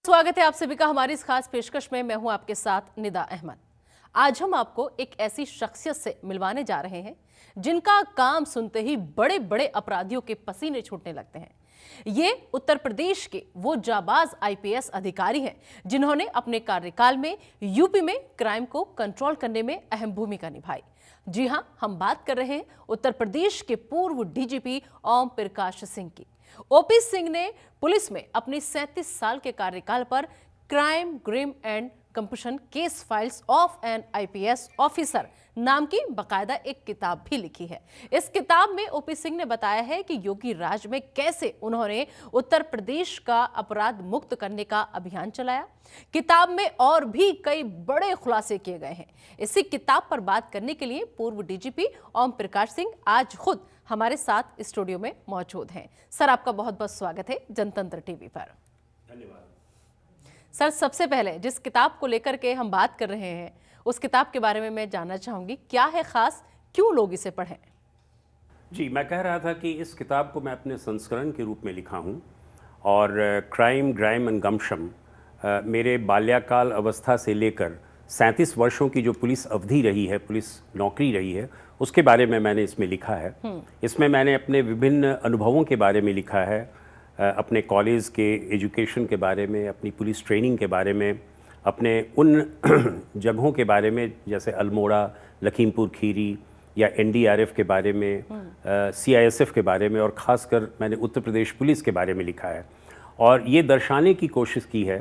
स्वागत है आप सभी का हमारी इस खास पेशकश में। मैं हूं आपके साथ निदा अहमद। आज हम आपको एक ऐसी शख्सियत से मिलवाने जा रहे हैं जिनका काम सुनते ही बड़े बड़े अपराधियों के पसीने छूटने लगते हैं। ये उत्तर प्रदेश के वो जाबाज आईपीएस अधिकारी हैं जिन्होंने अपने कार्यकाल में यूपी में क्राइम को कंट्रोल करने में अहम भूमिका निभाई। जी हां, हम बात कर रहे हैं उत्तर प्रदेश के पूर्व डीजीपी ओम प्रकाश सिंह की। ओपी सिंह ने पुलिस में अपनी 37 साल के कार्यकाल पर crime grime and gumption case files of an IPS officer नाम की बकायदा एक किताब भी लिखी है। इस किताब में ओपी सिंह ने बताया है कि योगी राज में कैसे उन्होंने उत्तर प्रदेश का अपराध मुक्त करने का अभियान चलाया। किताब में और भी कई बड़े खुलासे किए गए हैं। इसी किताब पर बात करने के लिए पूर्व डीजीपी ओम प्रकाश सिंह आज खुद हमारे साथ स्टूडियो में मौजूद हैं। सर, आपका बहुत बहुत स्वागत है जनतंत्र टीवी पर। धन्यवाद सर, सबसे पहले जिस किताब को लेकर के हम बात कर रहे हैं उस किताब के बारे में मैं जानना चाहूंगी, क्या है खास, क्यों लोग इसे पढ़ें? जी, मैं कह रहा था कि इस किताब को मैं अपने संस्करण के रूप में लिखा हूँ और क्राइम ग्राइम एंड गमशम मेरे बाल्यकाल अवस्था से लेकर 37 वर्षों की जो पुलिस अवधि रही है, पुलिस नौकरी रही है, उसके बारे में मैंने इसमें लिखा है। इसमें मैंने अपने विभिन्न अनुभवों के बारे में लिखा है, अपने कॉलेज के एजुकेशन के बारे में, अपनी पुलिस ट्रेनिंग के बारे में, अपने उन जगहों के बारे में जैसे अल्मोड़ा, लखीमपुर खीरी या एनडीआरएफ के बारे में, सीआईएसएफ के बारे में, और ख़ासकर मैंने उत्तर प्रदेश पुलिस के बारे में लिखा है। और ये दर्शाने की कोशिश की है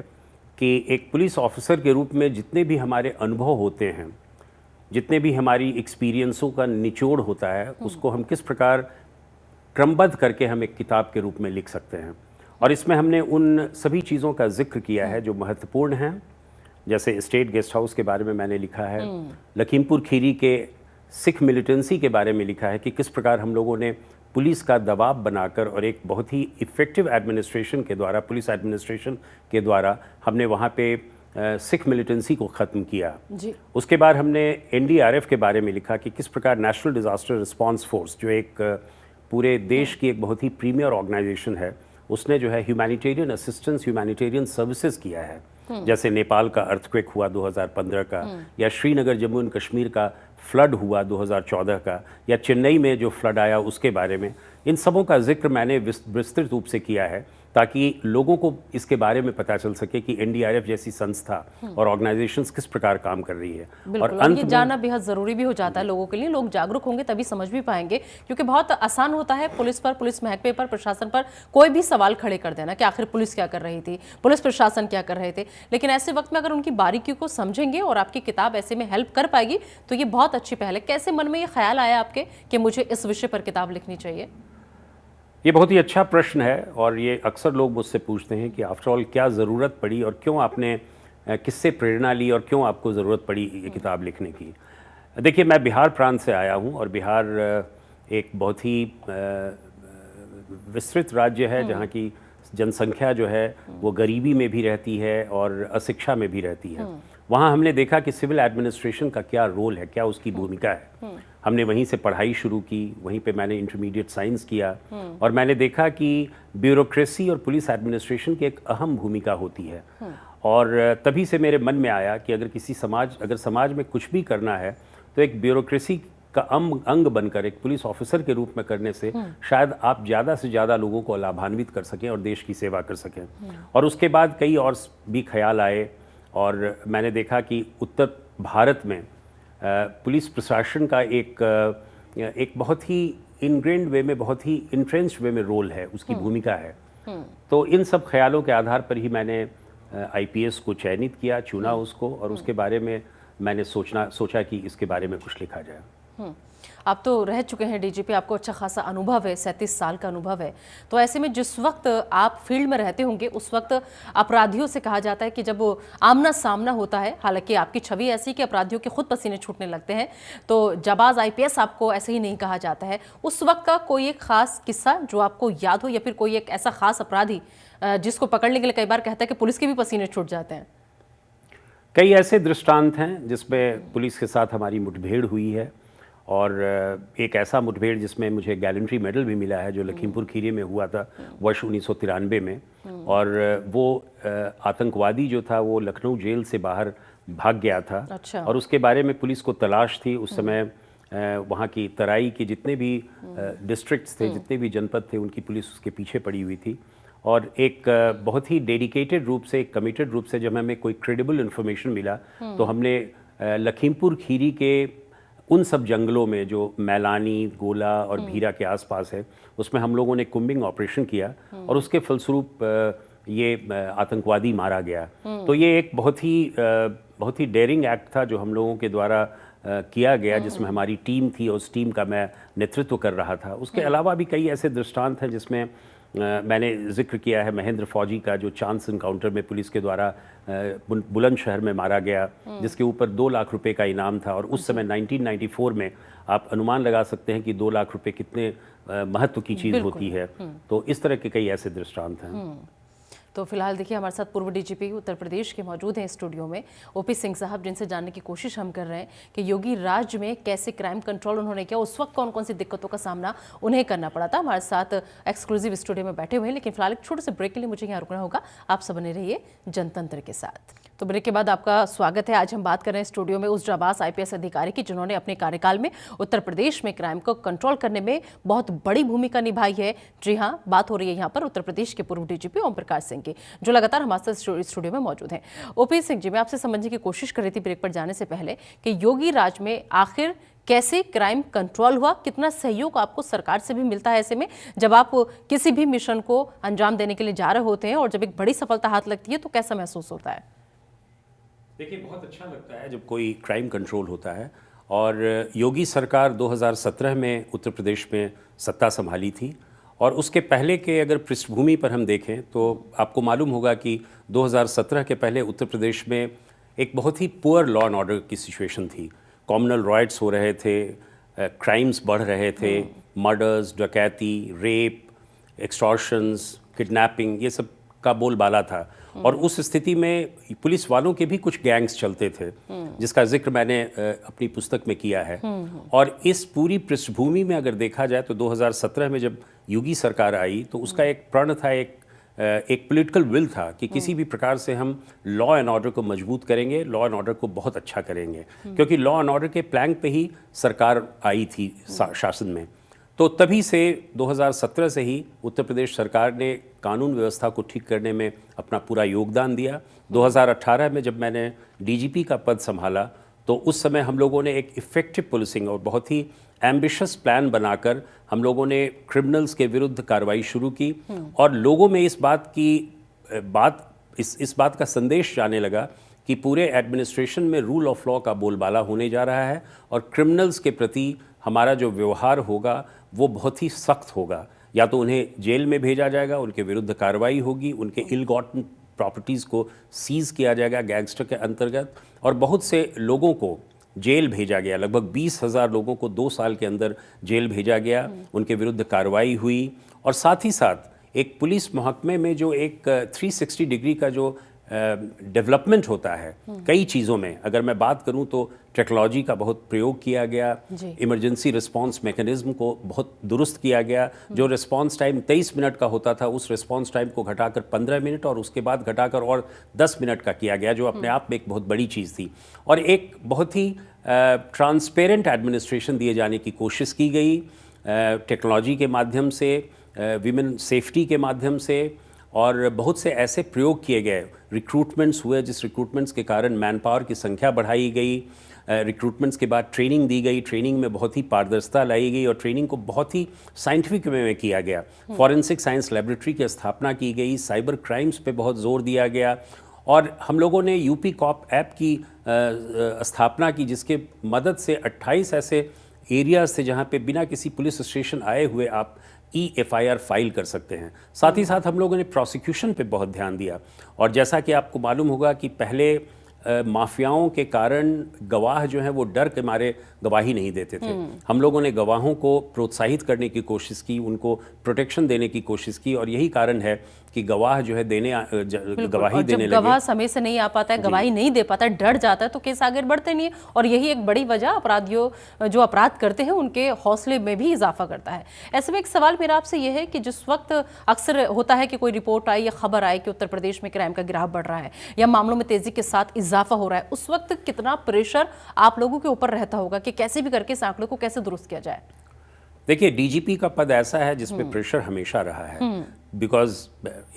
कि एक पुलिस ऑफिसर के रूप में जितने भी हमारे अनुभव होते हैं, जितने भी हमारी एक्सपीरियंसों का निचोड़ होता है, उसको हम किस प्रकार क्रमबद्ध करके हम एक किताब के रूप में लिख सकते हैं। और इसमें हमने उन सभी चीज़ों का जिक्र किया है जो महत्वपूर्ण हैं। जैसे स्टेट गेस्ट हाउस के बारे में मैंने लिखा है, लखीमपुर खीरी के सिख मिलिटेंसी के बारे में लिखा है कि किस प्रकार हम लोगों ने पुलिस का दबाव बनाकर और एक बहुत ही इफ़ेक्टिव एडमिनिस्ट्रेशन के द्वारा, पुलिस एडमिनिस्ट्रेशन के द्वारा हमने वहाँ पे सिख मिलिटेंसी को ख़त्म किया जी। उसके बाद हमने एनडीआरएफ के बारे में लिखा कि किस प्रकार नेशनल डिज़ास्टर रिस्पांस फोर्स, जो एक पूरे देश की एक बहुत ही प्रीमियर ऑर्गेनाइजेशन है, उसने जो है ह्यूमैनिटेरियन असिस्टेंस, ह्यूमैनिटेरियन सर्विसेज किया है। जैसे नेपाल का अर्थक्वेक हुआ 2015 का, या श्रीनगर जम्मू एंड कश्मीर का फ्लड हुआ 2014 का, या चेन्नई में जो फ्लड आया उसके बारे में, इन सबों का जिक्र मैंने विस्तृत रूप से किया है ताकि लोगों को इसके बारे में पता चल सके कि एनडीआरएफ जैसी संस्था और ऑर्गेनाइजेशंस किस प्रकार काम कर रही है। और ये जानना बेहद ज़रूरी भी हो जाता है लोगों के लिए। लोग जागरूक होंगे तभी समझ भी पाएंगे, क्योंकि बहुत आसान होता है पुलिस पर, पुलिस महकमे पर, प्रशासन पर कोई भी सवाल खड़े कर देना कि आखिर पुलिस क्या कर रही थी, पुलिस प्रशासन क्या कर रहे थे। लेकिन ऐसे वक्त में अगर उनकी बारीकियों को समझेंगे और आपकी किताब ऐसे में हेल्प कर पाएगी तो ये बहुत अच्छी पहल है। कैसे मन में ये ख्याल आया आपके कि मुझे इस विषय पर किताब लिखनी चाहिए? ये बहुत ही अच्छा प्रश्न है और ये अक्सर लोग मुझसे पूछते हैं कि आफ्टर ऑल क्या ज़रूरत पड़ी और क्यों आपने किससे प्रेरणा ली और क्यों आपको ज़रूरत पड़ी ये किताब लिखने की। देखिए, मैं बिहार प्रांत से आया हूँ और बिहार एक बहुत ही विस्तृत राज्य है जहाँ की जनसंख्या जो है वो गरीबी में भी रहती है और अशिक्षा में भी रहती है। वहाँ हमने देखा कि सिविल एडमिनिस्ट्रेशन का क्या रोल है, क्या उसकी भूमिका है। हमने वहीं से पढ़ाई शुरू की, वहीं पे मैंने इंटरमीडिएट साइंस किया और मैंने देखा कि ब्यूरोक्रेसी और पुलिस एडमिनिस्ट्रेशन की एक अहम भूमिका होती है। और तभी से मेरे मन में आया कि अगर समाज में कुछ भी करना है तो एक ब्यूरोक्रेसी का अंग बनकर एक पुलिस ऑफिसर के रूप में करने से शायद आप ज़्यादा से ज़्यादा लोगों को लाभान्वित कर सकें और देश की सेवा कर सकें। और उसके बाद कई और भी ख्याल आए और मैंने देखा कि उत्तर भारत में पुलिस प्रशासन का एक बहुत ही इनग्रेन्ड वे में, बहुत ही इंट्रेंच्ड वे में रोल है, उसकी भूमिका है। तो इन सब ख्यालों के आधार पर ही मैंने आईपीएस को चयनित किया, चुना उसको, और उसके बारे में मैंने सोचा कि इसके बारे में कुछ लिखा जाए। आप तो रह चुके हैं डीजीपी, आपको अच्छा खासा अनुभव है, 37 साल का अनुभव है। तो ऐसे में जिस वक्त आप फील्ड में रहते होंगे उस वक्त अपराधियों से कहा जाता है कि जब वो आमना सामना होता है, हालांकि आपकी छवि ऐसी कि अपराधियों के खुद पसीने छूटने लगते हैं, तो जाबाज आईपीएस आपको ऐसे ही नहीं कहा जाता है। उस वक्त का कोई एक खास किस्सा जो आपको याद हो, या फिर कोई एक ऐसा खास अपराधी जिसको पकड़ने के लिए कई बार कहता है कि पुलिस के भी पसीने छूट जाते हैं? कई ऐसे दृष्टांत हैं जिसमें पुलिस के साथ हमारी मुठभेड़ हुई है और एक ऐसा मुठभेड़ जिसमें मुझे गैलेंट्री मेडल भी मिला है, जो लखीमपुर खीरी में हुआ था वर्ष 1993 में। और वो आतंकवादी जो था वो लखनऊ जेल से बाहर भाग गया था। अच्छा। और उसके बारे में पुलिस को तलाश थी उस समय। वहाँ की तराई के जितने भी डिस्ट्रिक्ट्स थे, जितने भी जनपद थे, उनकी पुलिस उसके पीछे पड़ी हुई थी। और एक बहुत ही डेडिकेटेड रूप से, एक कमिटेड रूप से जब हमें कोई क्रेडिबल इन्फॉर्मेशन मिला तो हमने लखीमपुर खीरी के उन सब जंगलों में जो मैलानी, गोला और भीरा के आसपास है, उसमें हम लोगों ने कुम्बिंग ऑपरेशन किया और उसके फलस्वरूप ये आतंकवादी मारा गया। तो ये एक बहुत ही डेयरिंग एक्ट था जो हम लोगों के द्वारा किया गया, जिसमें हमारी टीम थी और उस टीम का मैं नेतृत्व कर रहा था। उसके अलावा भी कई ऐसे दृष्टांत हैं जिसमें मैंने जिक्र किया है महेंद्र फौजी का, जो चांस इनकाउंटर में पुलिस के द्वारा बुलंदशहर में मारा गया, जिसके ऊपर 2 लाख रुपए का इनाम था। और उस समय 1994 में आप अनुमान लगा सकते हैं कि 2 लाख रुपए कितने महत्व की चीज़ होती है। तो इस तरह के कई ऐसे दृष्टांत हैं। तो फिलहाल देखिए हमारे साथ पूर्व डीजीपी उत्तर प्रदेश के मौजूद हैं स्टूडियो में, ओपी सिंह साहब, जिनसे जानने की कोशिश हम कर रहे हैं कि योगी राज में कैसे क्राइम कंट्रोल उन्होंने किया, उस वक्त कौन कौन सी दिक्कतों का सामना उन्हें करना पड़ा था। हमारे साथ एक्सक्लूसिव स्टूडियो में बैठे हुए हैं, लेकिन फिलहाल एक छोटे से ब्रेक के लिए मुझे यहाँ रुकना होगा। आप सब बने रहिए जनतंत्र के साथ। तो ब्रेक के बाद आपका स्वागत है। आज हम बात कर रहे हैं स्टूडियो में उस जाबाज IPS अधिकारी की जिन्होंने अपने कार्यकाल में उत्तर प्रदेश में क्राइम को कंट्रोल करने में बहुत बड़ी भूमिका निभाई है। जी हाँ, बात हो रही है यहाँ पर उत्तर प्रदेश के पूर्व डीजीपी ओम प्रकाश सिंह की, जो लगातार हमारे साथ स्टूडियो में मौजूद हैं। ओपी सिंह जी, मैं आपसे समझने की कोशिश कर रही थी ब्रेक पर जाने से पहले कि योगी राज में आखिर कैसे क्राइम कंट्रोल हुआ, कितना सहयोग आपको सरकार से भी मिलता है ऐसे में जब आप किसी भी मिशन को अंजाम देने के लिए जा रहे होते हैं, और जब एक बड़ी सफलता हाथ लगती है तो कैसा महसूस होता है? देखिए, बहुत अच्छा लगता है जब कोई क्राइम कंट्रोल होता है। और योगी सरकार 2017 में उत्तर प्रदेश में सत्ता संभाली थी, और उसके पहले के अगर पृष्ठभूमि पर हम देखें तो आपको मालूम होगा कि 2017 के पहले उत्तर प्रदेश में एक बहुत ही पुअर लॉ एंड ऑर्डर की सिचुएशन थी। कॉम्युनल राइट्स हो रहे थे, क्राइम्स बढ़ रहे थे, मर्डर्स, डकैती, रेप, एक्सटॉर्शंस, किडनैपिंग, ये सब का बोलबाला था। और उस स्थिति में पुलिस वालों के भी कुछ गैंग्स चलते थे, जिसका जिक्र मैंने अपनी पुस्तक में किया है। और इस पूरी पृष्ठभूमि में अगर देखा जाए तो 2017 में जब योगी सरकार आई तो उसका एक प्रण था, एक पॉलिटिकल विल था कि किसी भी प्रकार से हम लॉ एंड ऑर्डर को मजबूत करेंगे, लॉ एंड ऑर्डर को बहुत अच्छा करेंगे, क्योंकि लॉ एंड ऑर्डर के प्लैंक पे ही सरकार आई थी शासन में। तो तभी से 2017 से ही उत्तर प्रदेश सरकार ने कानून व्यवस्था को ठीक करने में अपना पूरा योगदान दिया। 2018 में जब मैंने डीजीपी का पद संभाला तो उस समय हम लोगों ने एक इफ़ेक्टिव पुलिसिंग और बहुत ही एम्बिशियस प्लान बनाकर हम लोगों ने क्रिमिनल्स के विरुद्ध कार्रवाई शुरू की। और लोगों में इस बात का संदेश जाने लगा कि पूरे एडमिनिस्ट्रेशन में रूल ऑफ लॉ का बोलबाला होने जा रहा है, और क्रिमिनल्स के प्रति हमारा जो व्यवहार होगा वो बहुत ही सख्त होगा। या तो उन्हें जेल में भेजा जाएगा, उनके विरुद्ध कार्रवाई होगी, उनके इल गॉटन प्रॉपर्टीज़ को सीज़ किया जाएगा गैंगस्टर के अंतर्गत, और बहुत से लोगों को जेल भेजा गया। लगभग 20,000 लोगों को 2 साल के अंदर जेल भेजा गया, उनके विरुद्ध कार्रवाई हुई। और साथ ही साथ एक पुलिस महकमे में जो एक 360 डिग्री का जो डेवलपमेंट होता है कई चीज़ों में, अगर मैं बात करूं तो टेक्नोलॉजी का बहुत प्रयोग किया गया, इमरजेंसी रिस्पांस मैकेनिज्म को बहुत दुरुस्त किया गया। जो रिस्पांस टाइम 23 मिनट का होता था उस रिस्पांस टाइम को घटाकर 15 मिनट और उसके बाद घटाकर और 10 मिनट का किया गया, जो अपने आप में एक बहुत बड़ी चीज़ थी। और एक बहुत ही ट्रांसपेरेंट एडमिनिस्ट्रेशन दिए जाने की कोशिश की गई टेक्नोलॉजी के माध्यम से, विमेन सेफ्टी के माध्यम से, और बहुत से ऐसे प्रयोग किए गए। रिक्रूटमेंट्स हुए जिस रिक्रूटमेंट्स के कारण मैन पावर की संख्या बढ़ाई गई। रिक्रूटमेंट्स के बाद ट्रेनिंग दी गई, ट्रेनिंग में बहुत ही पारदर्शिता लाई गई और ट्रेनिंग को बहुत ही साइंटिफिक वे में किया गया। फॉरेंसिक साइंस लेबोरेटरी की स्थापना की गई, साइबर क्राइम्स पे बहुत जोर दिया गया। और हम लोगों ने यूपी कॉप ऐप की स्थापना की, जिसके मदद से 28 ऐसे एरियाज़ थे जहाँ पे बिना किसी पुलिस स्टेशन आए हुए आप EFIR फाइल कर सकते हैं। साथ ही साथ हम लोगों ने प्रोसिक्यूशन पे बहुत ध्यान दिया। और जैसा कि आपको मालूम होगा कि पहले माफियाओं के कारण गवाह जो हैं वो डर के मारे गवाही नहीं देते थे। हम लोगों ने गवाहों को प्रोत्साहित करने की कोशिश की, उनको प्रोटेक्शन देने की कोशिश की, और यही कारण है कि गवाह जो है गवाही देने लगे। गवाह समय से नहीं आ पाता है, गवाही नहीं दे पाता है, डर जाता है, तो केस आगे बढ़ते नहीं है। और यही एक बड़ी वजह अपराधियों जो अपराध करते हैं उनके हौसले में भी इजाफा करता है। ऐसे में एक सवाल मेरा आपसे यह है कि जिस वक्त अक्सर होता है कि कोई रिपोर्ट आई या खबर आई कि उत्तर प्रदेश में क्राइम का गिराव बढ़ रहा है या मामलों में तेजी के साथ इजाफा हो रहा है, उस वक्त कितना प्रेशर आप लोगों के ऊपर रहता होगा कि कैसे भी करके इस आंकड़े को कैसे दुरुस्त किया जाए? देखिए, डीजीपी का पद ऐसा है जिसमें प्रेशर हमेशा रहा है, बिकॉज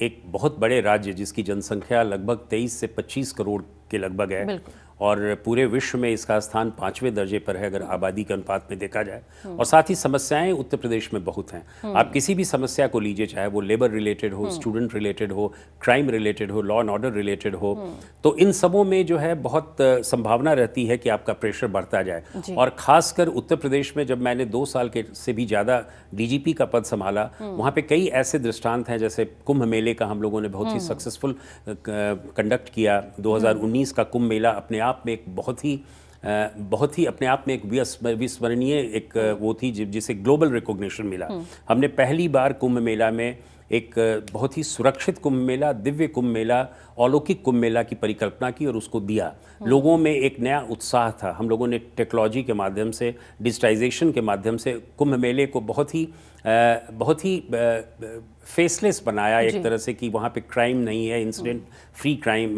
एक बहुत बड़े राज्य जिसकी जनसंख्या लगभग 23 से 25 करोड़ के लगभग है और पूरे विश्व में इसका स्थान 5वें दर्जे पर है अगर आबादी के अनुपात में देखा जाए, और साथ ही समस्याएं उत्तर प्रदेश में बहुत हैं। आप किसी भी समस्या को लीजिए, चाहे वो लेबर रिलेटेड हो, स्टूडेंट रिलेटेड हो, क्राइम रिलेटेड हो, लॉ एंड ऑर्डर रिलेटेड हो, तो इन सबों में जो है बहुत संभावना रहती है कि आपका प्रेशर बढ़ता जाए। और खासकर उत्तर प्रदेश में जब मैंने 2 साल के से भी ज़्यादा डीजीपी का पद संभाला, वहाँ पे कई ऐसे दृष्टांत हैं, जैसे कुंभ मेले का हम लोगों ने बहुत ही सक्सेसफुल कंडक्ट किया। 2019 का कुंभ मेला अपने आप में एक बहुत ही अपने आप में एक विस्मरणीय एक वो थी जिसे ग्लोबल रिकॉग्निशन मिला। हमने पहली बार कुंभ मेला में एक बहुत ही सुरक्षित कुंभ मेला, दिव्य कुंभ मेला, अलौकिक कुंभ मेला की परिकल्पना की और उसको दिया। लोगों में एक नया उत्साह था। हम लोगों ने टेक्नोलॉजी के माध्यम से, डिजिटाइजेशन के माध्यम से कुंभ मेले को बहुत ही फेसलेस बनाया एक तरह से, कि वहाँ पे क्राइम नहीं है, इंसिडेंट फ्री क्राइम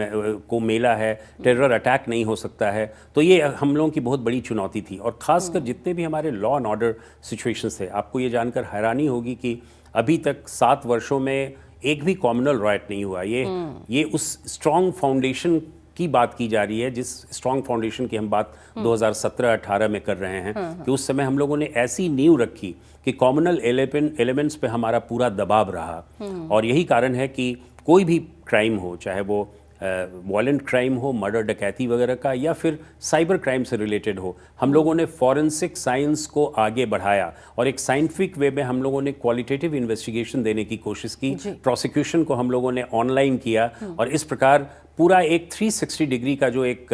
को मेला है, टेरर अटैक नहीं हो सकता है। तो ये हम लोगों की बहुत बड़ी चुनौती थी। और ख़ासकर जितने भी हमारे लॉ एंड ऑर्डर सिचुएशंस थे, आपको ये जानकर हैरानी होगी कि अभी तक 7 वर्षों में एक भी कॉम्युनल राइट नहीं हुआ। ये उस स्ट्रॉन्ग फाउंडेशन की बात की जा रही है, जिस स्ट्रॉन्ग फाउंडेशन की हम बात 2017-18 में कर रहे हैं, कि उस समय हम लोगों ने ऐसी नींव रखी कि कॉम्युनल एलिमेंट्स पे हमारा पूरा दबाव रहा। और यही कारण है कि कोई भी क्राइम हो, चाहे वो वायलेंट क्राइम हो, मर्डर, डकैती वगैरह का, या फिर साइबर क्राइम से रिलेटेड हो, हम लोगों ने फॉरेंसिक साइंस को आगे बढ़ाया और एक साइंटिफिक वे में हम लोगों ने क्वालिटेटिव इन्वेस्टिगेशन देने की कोशिश की। प्रोसिक्यूशन को हम लोगों ने ऑनलाइन किया और इस प्रकार पूरा एक 360 डिग्री का जो एक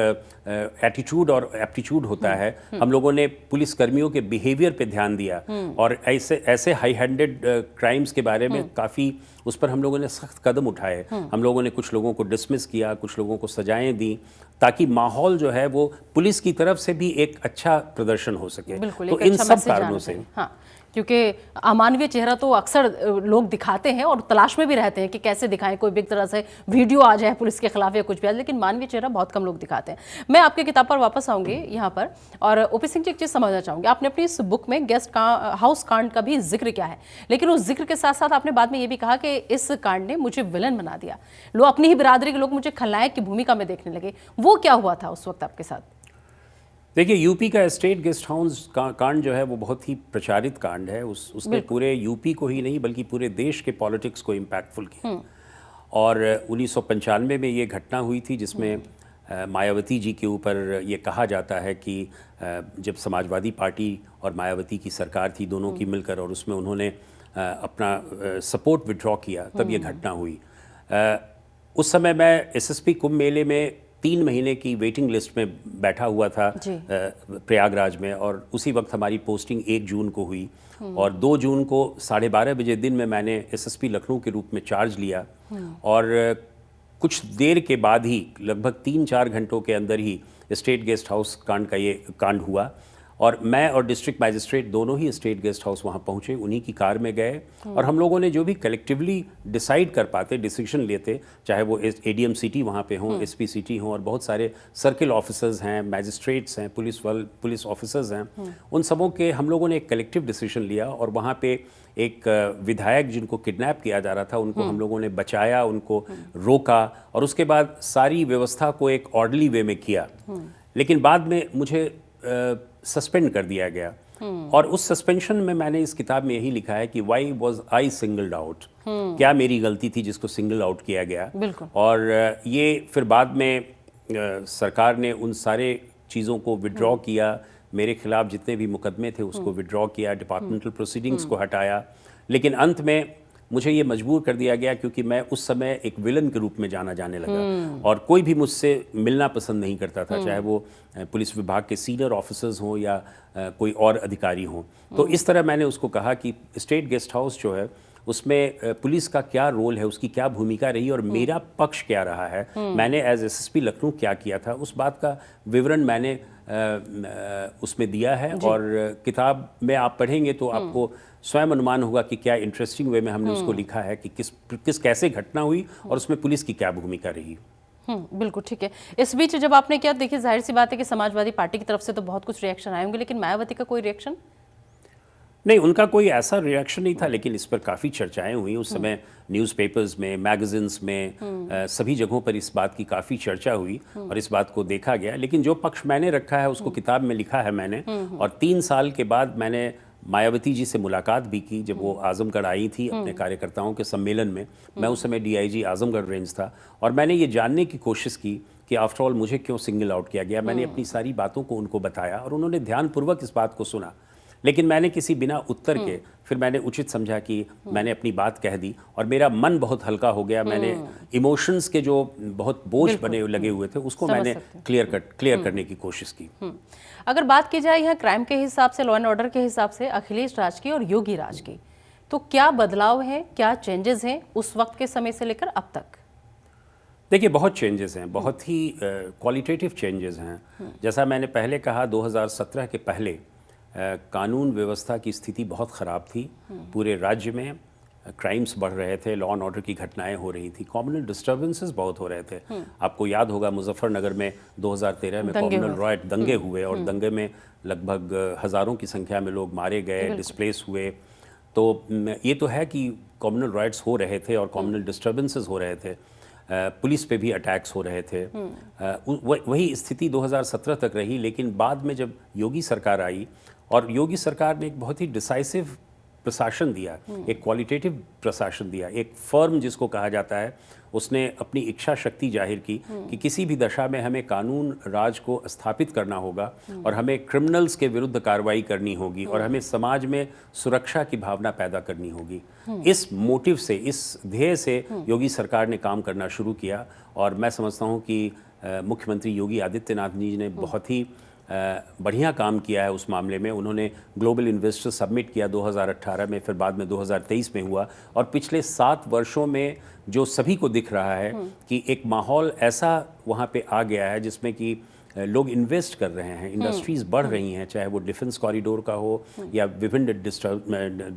एटीट्यूड और एप्टीट्यूड होता है, हम लोगों ने पुलिस कर्मियों के बिहेवियर पे ध्यान दिया और ऐसे हाई हैंडेड क्राइम्स के बारे में काफ़ी उस पर हम लोगों ने सख्त कदम उठाए। हम लोगों ने कुछ लोगों को डिसमिस किया, कुछ लोगों को सजाएं दी, ताकि माहौल जो है वो पुलिस की तरफ से भी एक अच्छा प्रदर्शन हो सके। तो इन सब कारणों से, क्योंकि अमानवीय चेहरा तो अक्सर लोग दिखाते हैं और तलाश में भी रहते हैं कि कैसे दिखाएं, कोई भी तरह से वीडियो आ जाए पुलिस के खिलाफ या कुछ भी, लेकिन मानवीय चेहरा बहुत कम लोग दिखाते हैं। मैं आपकी किताब पर वापस आऊंगी यहाँ पर, और ओपी सिंह जी एक चीज़ समझना चाहूँगी। आपने अपनी इस बुक में गेस्ट हाउस कांड का भी जिक्र किया है, लेकिन उस जिक्र के साथ साथ आपने बाद में ये भी कहा कि इस कांड ने मुझे विलन बना दिया, लोग अपनी ही बिरादरी के लोग मुझे खलनायक की भूमिका में देखने लगे। वो क्या हुआ था उस वक्त आपके साथ? देखिए, यूपी का स्टेट गेस्ट हाउस कांड जो है वो बहुत ही प्रचारित कांड है। उसने पूरे यूपी को ही नहीं बल्कि पूरे देश के पॉलिटिक्स को इम्पैक्टफुल किया। और 1995 में ये घटना हुई थी जिसमें मायावती जी के ऊपर ये कहा जाता है कि जब समाजवादी पार्टी और मायावती की सरकार थी, दोनों की मिलकर, और उसमें उन्होंने अपना सपोर्ट विड्रॉ किया, तब ये घटना हुई। उस समय मैं एसएसपी कुंभ मेले में 3 महीने की वेटिंग लिस्ट में बैठा हुआ था प्रयागराज में, और उसी वक्त हमारी पोस्टिंग 1 जून को हुई और 2 जून को 12:30 बजे दिन में मैंने एसएसपी लखनऊ के रूप में चार्ज लिया। और कुछ देर के बाद ही, लगभग 3-4 घंटों के अंदर ही स्टेट गेस्ट हाउस कांड का ये कांड हुआ। और मैं और डिस्ट्रिक्ट मैजिस्ट्रेट दोनों ही स्टेट गेस्ट हाउस वहाँ पहुँचे, उन्हीं की कार में गए, और हम लोगों ने जो भी कलेक्टिवली डिसाइड कर पाते, डिसीजन लेते, चाहे वो एडीएम सिटी वहाँ पे हों, एसपी सिटी हों, और बहुत सारे सर्किल ऑफिसर्स हैं, मैजिस्ट्रेट्स हैं, पुलिस ऑफिसर्स हैं, उन सबों के हम लोगों ने एक कलेक्टिव डिसीजन लिया। और वहाँ पे एक विधायक जिनको किडनैप किया जा रहा था, उनको हम लोगों ने बचाया, उनको रोका, और उसके बाद सारी व्यवस्था को एक ऑर्डरली वे में किया। लेकिन बाद में मुझे सस्पेंड कर दिया गया, और उस सस्पेंशन में मैंने इस किताब में यही लिखा है कि why was I singled out, क्या मेरी गलती थी जिसको सिंगल आउट किया गया। और ये फिर बाद में सरकार ने उन सारे चीज़ों को विड्रॉ किया, मेरे खिलाफ जितने भी मुकदमे थे उसको विड्रॉ किया, डिपार्टमेंटल प्रोसीडिंग्स को हटाया। लेकिन अंत में मुझे ये मजबूर कर दिया गया, क्योंकि मैं उस समय एक विलन के रूप में जाने लगा, और कोई भी मुझसे मिलना पसंद नहीं करता था, चाहे वो पुलिस विभाग के सीनियर ऑफिसर्स हों या कोई और अधिकारी हों। तो इस तरह मैंने उसको कहा कि स्टेट गेस्ट हाउस जो है उसमें पुलिस का क्या रोल है, उसकी क्या भूमिका रही और मेरा पक्ष क्या रहा है, मैंने एज एसएसपी लखनऊ क्या किया था, उस बात का विवरण मैंने उसमें दिया है। और किताब में आप पढ़ेंगे तो आपको स्वयं अनुमान होगा कि क्या इंटरेस्टिंग वे में हमने उसको लिखा है कि किस कैसे घटना हुई और उसमें पुलिस की क्या भूमिका रही। बिल्कुल ठीक है। इस बीच जब आपने किया, देखिए जाहिर सी बात है कि समाजवादी पार्टी की तरफ से तो बहुत कुछ रिएक्शन आए होंगे, लेकिन मायावती का कोई रिएक्शन नहीं, उनका कोई ऐसा रिएक्शन नहीं था, लेकिन इस पर काफ़ी चर्चाएं हुई उस समय। न्यूज़पेपर्स में, मैगजीन्स में, सभी जगहों पर इस बात की काफ़ी चर्चा हुई और इस बात को देखा गया। लेकिन जो पक्ष मैंने रखा है उसको किताब में लिखा है मैंने। और 3 साल के बाद मैंने मायावती जी से मुलाकात भी की जब वो आजमगढ़ आई थी अपने कार्यकर्ताओं के सम्मेलन में। मैं उस समय डीआईजी आजमगढ़ रेंज था और मैंने ये जानने की कोशिश की कि आफ्टर ऑल मुझे क्यों सिंगल आउट किया गया। मैंने अपनी सारी बातों को उनको बताया और उन्होंने ध्यानपूर्वक इस बात को सुना, लेकिन मैंने किसी बिना उत्तर के फिर मैंने उचित समझा कि मैंने अपनी बात कह दी और मेरा मन बहुत हल्का हो गया। मैंने इमोशंस के जो बहुत बोझ बने लगे हुए थे उसको मैंने क्लियर करने की कोशिश की। अगर बात की जाए यहाँ क्राइम के हिसाब से, लॉ एंड ऑर्डर के हिसाब से अखिलेश राज की और योगी राज की, तो क्या बदलाव है, क्या चेंजेस हैं उस वक्त के समय से लेकर अब तक? देखिए, बहुत चेंजेस हैं, बहुत ही क्वालिटेटिव चेंजेस हैं। जैसा मैंने पहले कहा, 2017 के पहले कानून व्यवस्था की स्थिति बहुत ख़राब थी। पूरे राज्य में क्राइम्स बढ़ रहे थे, लॉ एंड ऑर्डर की घटनाएं हो रही थी, कम्युनल डिस्टर्बेंसेस बहुत हो रहे थे। आपको याद होगा मुजफ्फरनगर में 2013 में कम्युनल राइट दंगे हुए और दंगे में लगभग हज़ारों की संख्या में लोग मारे गए, डिस्प्लेस हुए। तो ये तो है कि कम्युनल राइट्स हो रहे थे और कम्युनल डिस्टर्बेंसेस हो रहे थे, पुलिस पे भी अटैक्स हो रहे थे। वही स्थिति 2017 तक रही। लेकिन बाद में जब योगी सरकार आई और योगी सरकार ने एक बहुत ही डिसाइसिव प्रशासन दिया, एक क्वालिटेटिव प्रशासन दिया, एक फर्म जिसको कहा जाता है, उसने अपनी इच्छा शक्ति जाहिर की कि किसी भी दशा में हमें कानून राज को स्थापित करना होगा और हमें क्रिमिनल्स के विरुद्ध कार्रवाई करनी होगी और हमें समाज में सुरक्षा की भावना पैदा करनी होगी। इस मोटिव से, इस ध्येय से योगी सरकार ने काम करना शुरू किया और मैं समझता हूँ कि मुख्यमंत्री योगी आदित्यनाथ जी ने बहुत ही बढ़िया काम किया है उस मामले में। उन्होंने ग्लोबल इन्वेस्टर सबमिट किया 2018 में, फिर बाद में 2023 में हुआ और पिछले 7 वर्षों में जो सभी को दिख रहा है कि एक माहौल ऐसा वहाँ पे आ गया है जिसमें कि लोग इन्वेस्ट कर रहे हैं, इंडस्ट्रीज़ बढ़ रही हैं, चाहे वो डिफेंस कॉरिडोर का हो या विभिन्न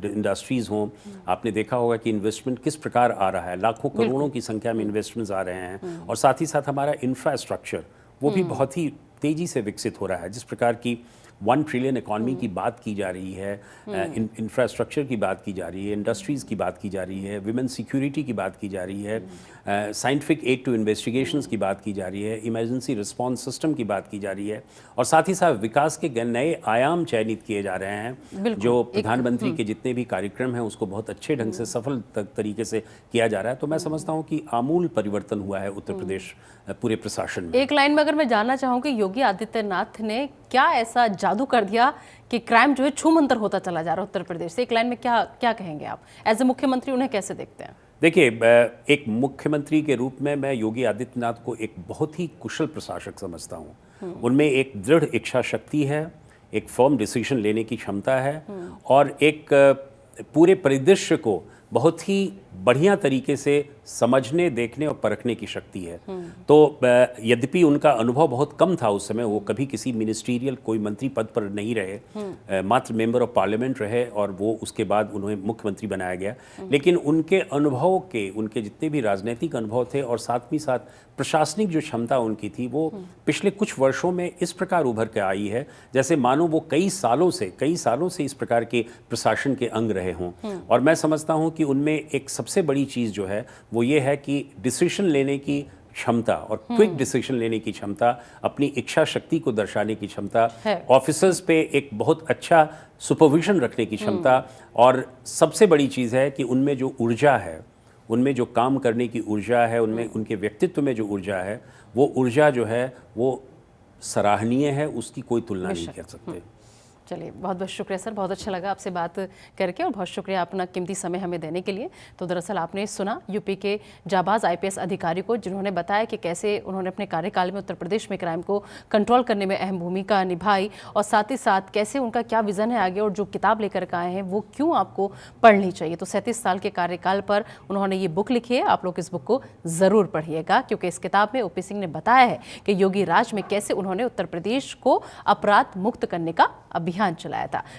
इंडस्ट्रीज़ हों। आपने देखा होगा कि इन्वेस्टमेंट किस प्रकार आ रहा है, लाखों करोड़ों की संख्या में इन्वेस्टमेंट्स आ रहे हैं और साथ ही साथ हमारा इंफ्रास्ट्रक्चर वो भी बहुत ही तेज़ी से विकसित हो रहा है। जिस प्रकार की 1 ट्रिलियन इकॉनमी की बात की जा रही है, इंफ्रास्ट्रक्चर की बात की जा रही है, इंडस्ट्रीज़ की बात की जा रही है, विमेन सिक्योरिटी की बात की जा रही है, साइंटिफिक एड टू इन्वेस्टिगेशंस की बात की जा रही है, इमरजेंसी रिस्पांस सिस्टम की बात की जा रही है और साथ ही साथ विकास के नए आयाम चयनित किए जा रहे हैं। जो प्रधानमंत्री के जितने भी कार्यक्रम हैं उसको बहुत अच्छे ढंग से सफल तरीके से किया जा रहा है। तो मैं समझता हूँ कि आमूल परिवर्तन हुआ है उत्तर प्रदेश पूरे प्रशासन में। एक लाइन में अगर मैं जानना चाहूँ कि योगी आदित्यनाथ ने क्या ऐसा जादू कर दिया कि क्राइम जो है छूमंतर होता चला जा रहा है उत्तर प्रदेश से, एक लाइन में क्या कहेंगे आप एज ए मुख्यमंत्री, उन्हें कैसे देखते हैं? देखिए, एक मुख्यमंत्री के रूप में मैं योगी आदित्यनाथ को एक बहुत ही कुशल प्रशासक समझता हूँ। उनमें एक दृढ़ इच्छा शक्ति है, एक फर्म डिसीजन लेने की क्षमता है और एक पूरे परिदृश्य को बहुत ही बढ़िया तरीके से समझने, देखने और परखने की शक्ति है। तो यद्यपि उनका अनुभव बहुत कम था उस समय, वो कभी किसी मिनिस्ट्रियल कोई मंत्री पद पर नहीं रहे, मात्र मेंबर ऑफ पार्लियामेंट रहे और वो उसके बाद उन्हें मुख्यमंत्री बनाया गया। लेकिन उनके अनुभव के, उनके जितने भी राजनीतिक अनुभव थे और साथ ही साथ प्रशासनिक जो क्षमता उनकी थी, वो पिछले कुछ वर्षों में इस प्रकार उभर के आई है जैसे मानो वो कई सालों से इस प्रकार के प्रशासन के अंग रहे हों। और मैं समझता हूँ कि उनमें एक सबसे बड़ी चीज़ जो है वो ये है कि डिसीजन लेने की क्षमता और क्विक डिसीजन लेने की क्षमता, अपनी इच्छा शक्ति को दर्शाने की क्षमता, ऑफिसर्स पे एक बहुत अच्छा सुपरविजन रखने की क्षमता और सबसे बड़ी चीज़ है कि उनमें जो ऊर्जा है, उनमें जो काम करने की ऊर्जा है, उनमें उनके व्यक्तित्व में जो ऊर्जा है, वो ऊर्जा जो है वो सराहनीय है, उसकी कोई तुलना नहीं कर सकते। चलिए, बहुत बहुत शुक्रिया सर, बहुत अच्छा लगा आपसे बात करके और बहुत शुक्रिया अपना कीमती समय हमें देने के लिए। तो दरअसल आपने सुना यूपी के जाबाज आईपीएस अधिकारी को, जिन्होंने बताया कि कैसे उन्होंने अपने कार्यकाल में उत्तर प्रदेश में क्राइम को कंट्रोल करने में अहम भूमिका निभाई और साथ ही साथ कैसे उनका क्या विज़न है आगे और जो किताब लेकर के आए हैं वो क्यों आपको पढ़नी चाहिए। तो 37 साल के कार्यकाल पर उन्होंने ये बुक लिखी है, आप लोग इस बुक को ज़रूर पढ़िएगा, क्योंकि इस किताब में ओपी सिंह ने बताया है कि योगी राज में कैसे उन्होंने उत्तर प्रदेश को अपराध मुक्त करने का अभियान चलाया था।